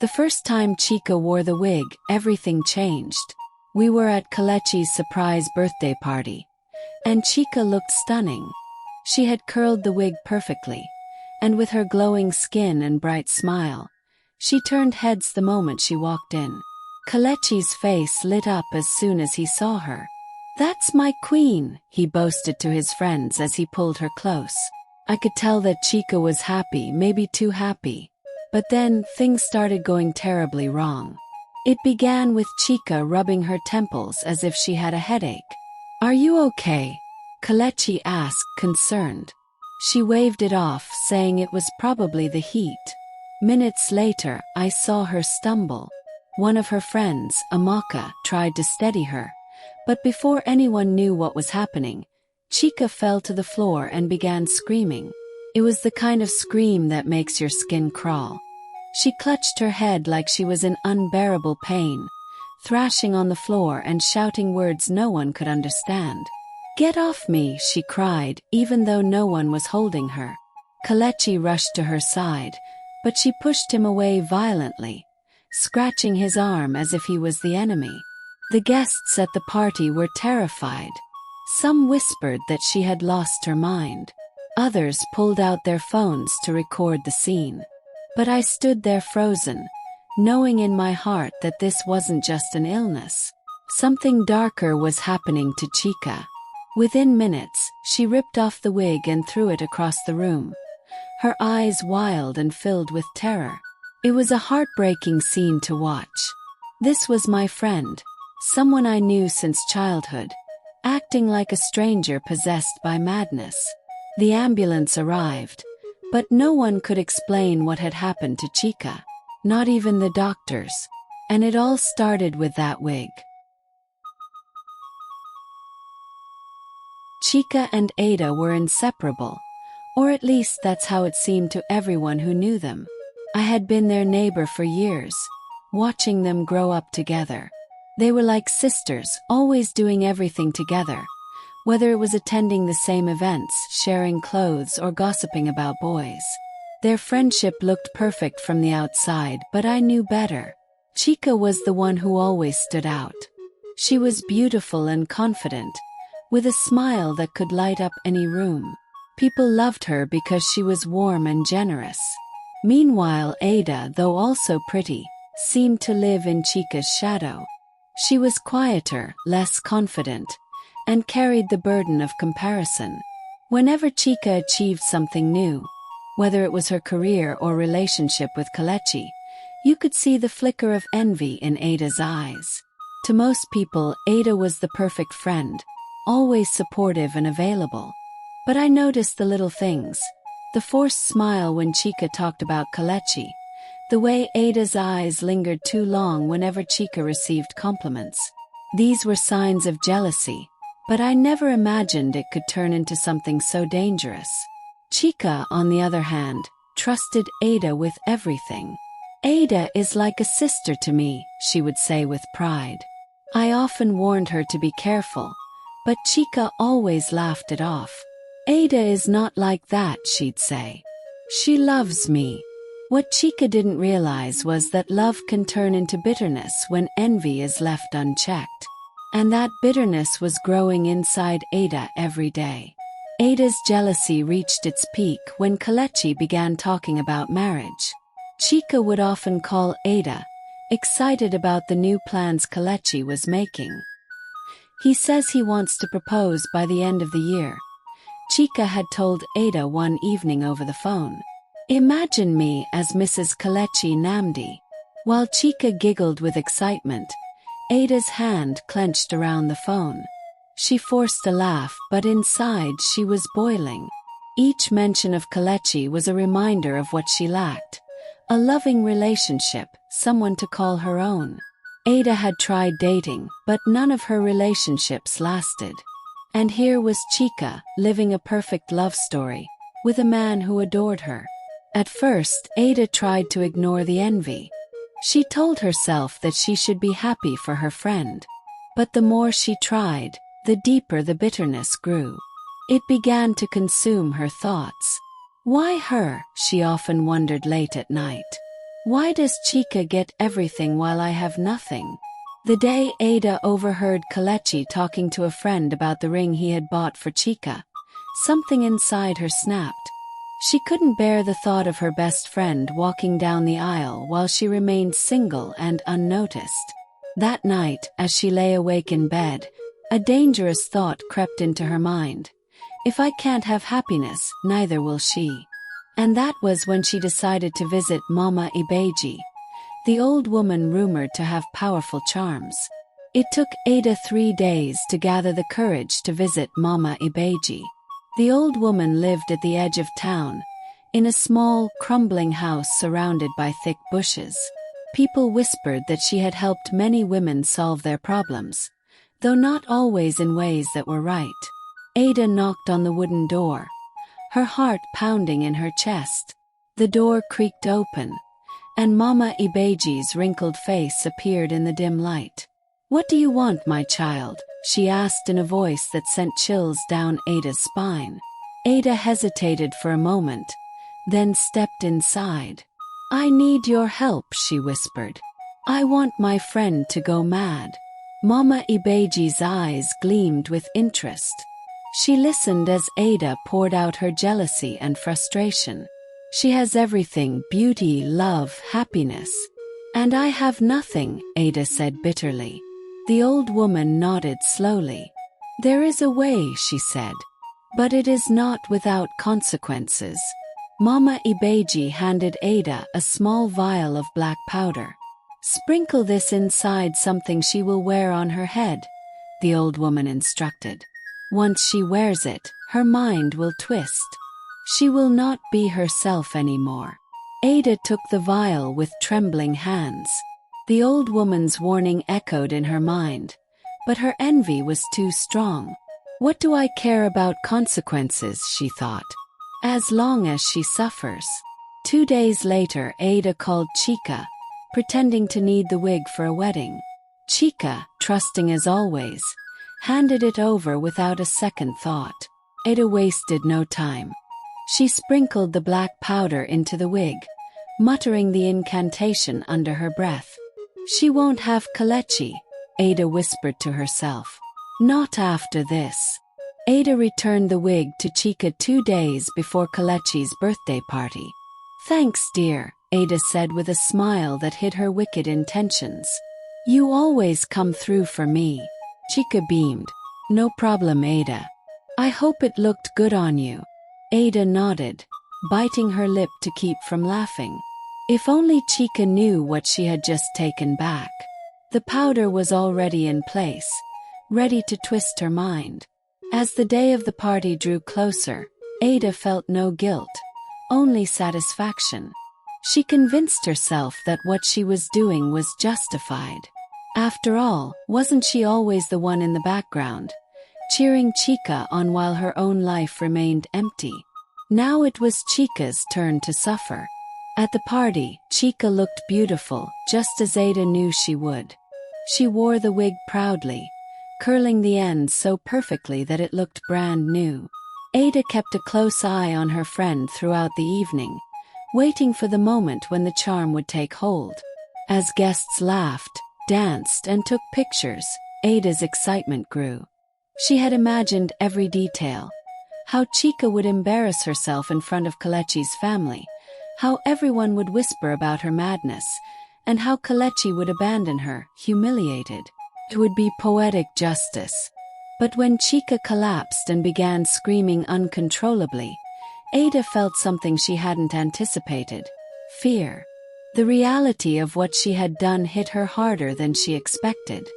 The first time Chika wore the wig, everything changed. We were at Kelechi's surprise birthday party, and Chika looked stunning. She had curled the wig perfectly, and with her glowing skin and bright smile, she turned heads the moment she walked in. Kelechi's face lit up as soon as he saw her. "That's my queen," he boasted to his friends as he pulled her close. I could tell that Chika was happy, maybe too happy. But then, things started going terribly wrong. It began with Chika rubbing her temples as if she had a headache. "Are you okay?" Kelechi asked, concerned. She waved it off, saying it was probably the heat. Minutes later, I saw her stumble. One of her friends, Amaka, tried to steady her. But before anyone knew what was happening, Chika fell to the floor and began screaming. It was the kind of scream that makes your skin crawl. She clutched her head like she was in unbearable pain, thrashing on the floor and shouting words no one could understand. "Get off me," she cried, even though no one was holding her. Kelechi rushed to her side, but she pushed him away violently, scratching his arm as if he was the enemy. The guests at the party were terrified. Some whispered that she had lost her mind. Others pulled out their phones to record the scene. But I stood there frozen, knowing in my heart that this wasn't just an illness. Something darker was happening to Chika. Within minutes, she ripped off the wig and threw it across the room, her eyes wild and filled with terror. It was a heartbreaking scene to watch. This was my friend, someone I knew since childhood, acting like a stranger possessed by madness. The ambulance arrived, but no one could explain what had happened to Chika, not even the doctors. And it all started with that wig. Chika and Ada were inseparable, or at least that's how it seemed to everyone who knew them. I had been their neighbor for years, watching them grow up together. They were like sisters, always doing everything together, whether it was attending the same events, sharing clothes, or gossiping about boys. Their friendship looked perfect from the outside, but I knew better. Chika was the one who always stood out. She was beautiful and confident, with a smile that could light up any room. People loved her because she was warm and generous. Meanwhile, Ada, though also pretty, seemed to live in Chika's shadow. She was quieter, less confident, and carried the burden of comparison. Whenever Chika achieved something new, whether it was her career or relationship with Kelechi, you could see the flicker of envy in Ada's eyes. To most people, Ada was the perfect friend, always supportive and available. But I noticed the little things. The forced smile when Chika talked about Kelechi, the way Ada's eyes lingered too long whenever Chika received compliments. These were signs of jealousy, but I never imagined it could turn into something so dangerous. Chika, on the other hand, trusted Ada with everything. "Ada is like a sister to me," she would say with pride. I often warned her to be careful, but Chika always laughed it off. "Ada is not like that," she'd say. "She loves me." What Chika didn't realize was that love can turn into bitterness when envy is left unchecked. And that bitterness was growing inside Ada every day. Ada's jealousy reached its peak when Kelechi began talking about marriage. Chika would often call Ada, excited about the new plans Kelechi was making. "He says he wants to propose by the end of the year," Chika had told Ada one evening over the phone. "Imagine me as Mrs. Kelechi Namdi." While Chika giggled with excitement, Ada's hand clenched around the phone. She forced a laugh, but inside she was boiling. Each mention of Kelechi was a reminder of what she lacked: a loving relationship, someone to call her own. Ada had tried dating, but none of her relationships lasted. And here was Chika, living a perfect love story, with a man who adored her. At first, Ada tried to ignore the envy. She told herself that she should be happy for her friend. But the more she tried, the deeper the bitterness grew. It began to consume her thoughts. Why her, she often wondered late at night. Why does Chika get everything while I have nothing? The day Ada overheard Kelechi talking to a friend about the ring he had bought for Chika, something inside her snapped. She couldn't bear the thought of her best friend walking down the aisle while she remained single and unnoticed. That night, as she lay awake in bed, a dangerous thought crept into her mind. If I can't have happiness, neither will she. And that was when she decided to visit Mama Ibeji, the old woman rumored to have powerful charms. It took Ada 3 days to gather the courage to visit Mama Ibeji. The old woman lived at the edge of town, in a small, crumbling house surrounded by thick bushes. People whispered that she had helped many women solve their problems, though not always in ways that were right. Ada knocked on the wooden door, her heart pounding in her chest. The door creaked open, and Mama Ibeji's wrinkled face appeared in the dim light. "What do you want, my child?" she asked in a voice that sent chills down Ada's spine. Ada hesitated for a moment, then stepped inside. "I need your help," she whispered. "I want my friend to go mad." Mama Ibeji's eyes gleamed with interest. She listened as Ada poured out her jealousy and frustration. "She has everything: beauty, love, happiness. And I have nothing," Ada said bitterly. The old woman nodded slowly. "There is a way," she said. "But it is not without consequences." Mama Ibeji handed Ada a small vial of black powder. "Sprinkle this inside something she will wear on her head," the old woman instructed. "Once she wears it, her mind will twist. She will not be herself anymore." Ada took the vial with trembling hands. The old woman's warning echoed in her mind, but her envy was too strong. "What do I care about consequences?" she thought. "As long as she suffers." 2 days later, Ada called Chika, pretending to need the wig for a wedding. Chika, trusting as always, handed it over without a second thought. Ada wasted no time. She sprinkled the black powder into the wig, muttering the incantation under her breath. "She won't have Kelechi," Ada whispered to herself. "Not after this." Ada returned the wig to Chika 2 days before Kelechi's birthday party. "Thanks, dear," Ada said with a smile that hid her wicked intentions. "You always come through for me." Chika beamed. "No problem, Ada. I hope it looked good on you." Ada nodded, biting her lip to keep from laughing. If only Chika knew what she had just taken back. The powder was already in place, ready to twist her mind. As the day of the party drew closer, Ada felt no guilt, only satisfaction. She convinced herself that what she was doing was justified. After all, wasn't she always the one in the background, cheering Chika on while her own life remained empty? Now it was Chika's turn to suffer. At the party, Chika looked beautiful, just as Ada knew she would. She wore the wig proudly, curling the ends so perfectly that it looked brand new. Ada kept a close eye on her friend throughout the evening, waiting for the moment when the charm would take hold. As guests laughed, danced, and took pictures, Ada's excitement grew. She had imagined every detail: how Chika would embarrass herself in front of Kelechi's family, how everyone would whisper about her madness, and how Kelechi would abandon her, humiliated. It would be poetic justice. But when Chika collapsed and began screaming uncontrollably, Ada felt something she hadn't anticipated: fear. The reality of what she had done hit her harder than she expected.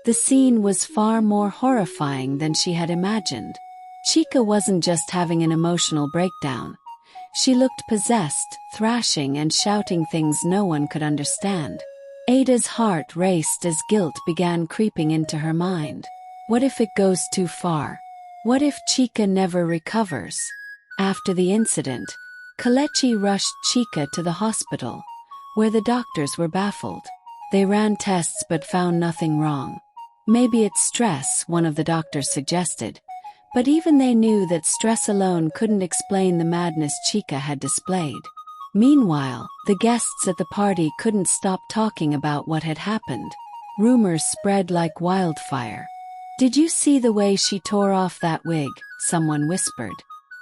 The scene was far more horrifying than she had imagined. Chika wasn't just having an emotional breakdown. She looked possessed, thrashing and shouting things no one could understand. Ada's heart raced as guilt began creeping into her mind. What if it goes too far? What if Chika never recovers? After the incident, Kelechi rushed Chika to the hospital, where the doctors were baffled. They ran tests but found nothing wrong. "Maybe it's stress," one of the doctors suggested. But even they knew that stress alone couldn't explain the madness Chika had displayed. Meanwhile, the guests at the party couldn't stop talking about what had happened. Rumors spread like wildfire. "Did you see the way she tore off that wig?" someone whispered.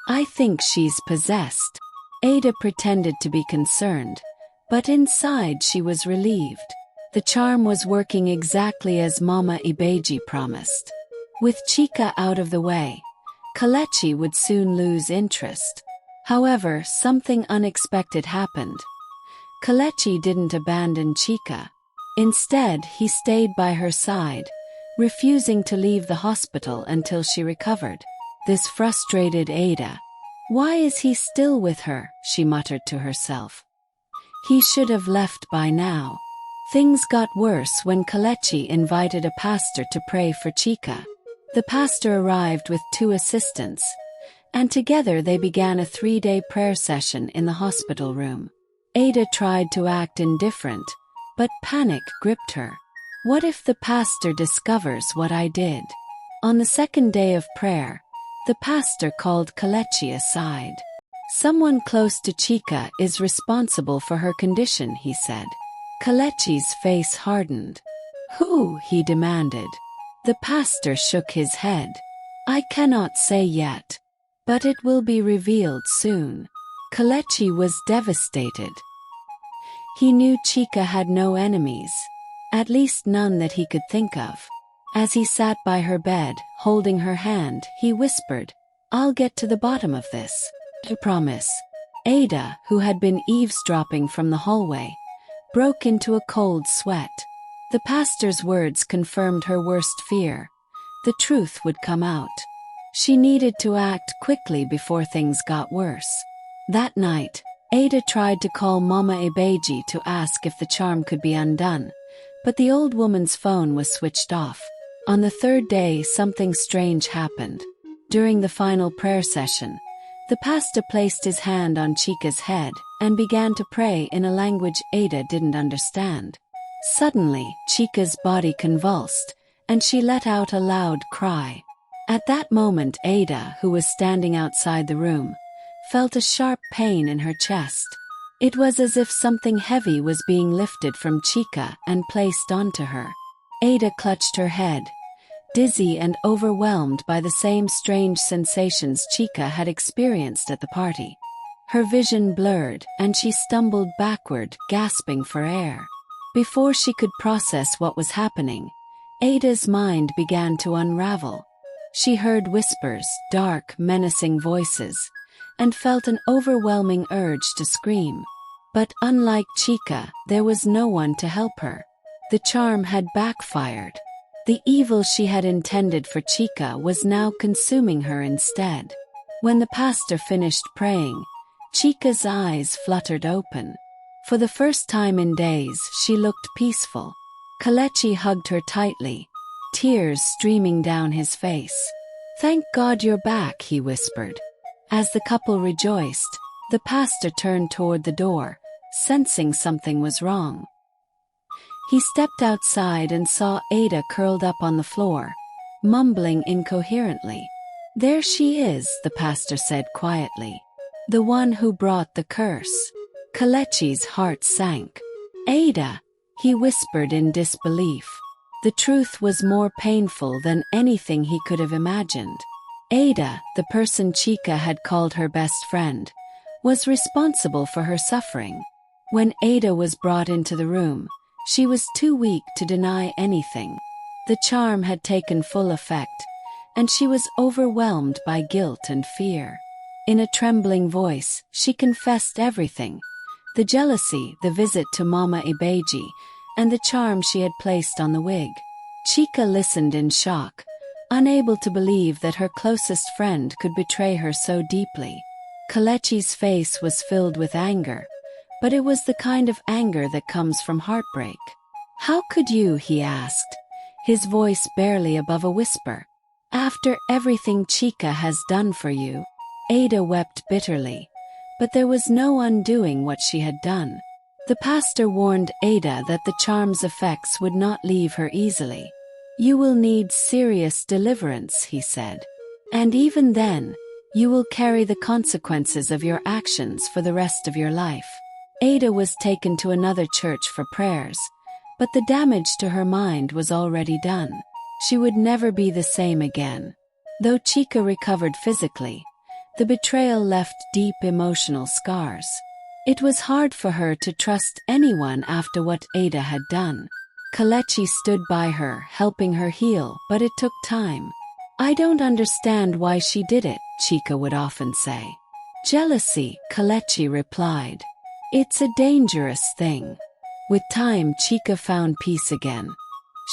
"I think she's possessed." Ada pretended to be concerned, but inside she was relieved. The charm was working exactly as Mama Ibeji promised. With Chika out of the way, Kelechi would soon lose interest. However, something unexpected happened. Kelechi didn't abandon Chika. Instead, he stayed by her side, refusing to leave the hospital until she recovered. This frustrated Ada. "Why is he still with her?" she muttered to herself. "He should have left by now." Things got worse when Kelechi invited a pastor to pray for Chika. The pastor arrived with 2 assistants, and together they began a 3-day prayer session in the hospital room. Ada tried to act indifferent, but panic gripped her. "What if the pastor discovers what I did?" On the 2nd day of prayer, the pastor called Kelechi aside. "Someone close to Chika is responsible for her condition," he said. Kelechi's face hardened. "Who?" he demanded. The pastor shook his head. "I cannot say yet, but it will be revealed soon." Kelechi was devastated. He knew Chika had no enemies, at least none that he could think of. As he sat by her bed, holding her hand, he whispered, "I'll get to the bottom of this. I promise." Ada, who had been eavesdropping from the hallway, broke into a cold sweat. The pastor's words confirmed her worst fear. The truth would come out. She needed to act quickly before things got worse. That night, Ada tried to call Mama Ibeji to ask if the charm could be undone, but the old woman's phone was switched off. On the 3rd day, something strange happened. During the final prayer session, the pastor placed his hand on Chika's head and began to pray in a language Ada didn't understand. Suddenly, Chika's body convulsed, and she let out a loud cry. At that moment, Ada, who was standing outside the room, felt a sharp pain in her chest. It was as if something heavy was being lifted from Chika and placed onto her. Ada clutched her head, dizzy and overwhelmed by the same strange sensations Chika had experienced at the party. Her vision blurred, and she stumbled backward, gasping for air. Before she could process what was happening, Ada's mind began to unravel. She heard whispers, dark, menacing voices, and felt an overwhelming urge to scream. But unlike Chika, there was no one to help her. The charm had backfired. The evil she had intended for Chika was now consuming her instead. When the pastor finished praying, Chika's eyes fluttered open. For the first time in days, she looked peaceful. Kelechi hugged her tightly, tears streaming down his face. "Thank God you're back," he whispered. As the couple rejoiced, the pastor turned toward the door, sensing something was wrong. He stepped outside and saw Ada curled up on the floor, mumbling incoherently. "There she is," the pastor said quietly. "The one who brought the curse." Kelechi's heart sank. "Ada," he whispered in disbelief. The truth was more painful than anything he could have imagined. Ada, the person Chika had called her best friend, was responsible for her suffering. When Ada was brought into the room, she was too weak to deny anything. The charm had taken full effect, and she was overwhelmed by guilt and fear. In a trembling voice, she confessed everything: the jealousy, the visit to Mama Ibeji, and the charm she had placed on the wig. Chika listened in shock, unable to believe that her closest friend could betray her so deeply. Kelechi's face was filled with anger, but it was the kind of anger that comes from heartbreak. "How could you?" he asked, his voice barely above a whisper. "After everything Chika has done for you." Ada wept bitterly, but there was no undoing what she had done. The pastor warned Ada that the charm's effects would not leave her easily. "You will need serious deliverance," he said. "And even then, you will carry the consequences of your actions for the rest of your life." Ada was taken to another church for prayers, but the damage to her mind was already done. She would never be the same again. Though Chika recovered physically, the betrayal left deep emotional scars. It was hard for her to trust anyone after what Ada had done. Kelechi stood by her, helping her heal, but it took time. "I don't understand why she did it," Chika would often say. "Jealousy," Kelechi replied. "It's a dangerous thing." With time, Chika found peace again.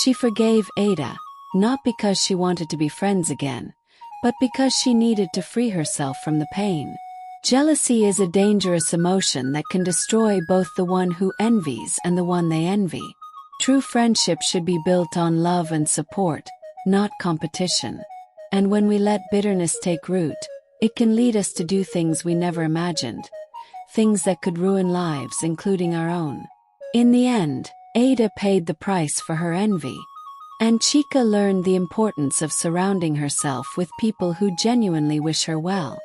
She forgave Ada, not because she wanted to be friends again, but because she needed to free herself from the pain. Jealousy is a dangerous emotion that can destroy both the one who envies and the one they envy. True friendship should be built on love and support, not competition. And when we let bitterness take root, it can lead us to do things we never imagined. Things that could ruin lives, including our own. In the end, Ada paid the price for her envy. And Chika learned the importance of surrounding herself with people who genuinely wish her well.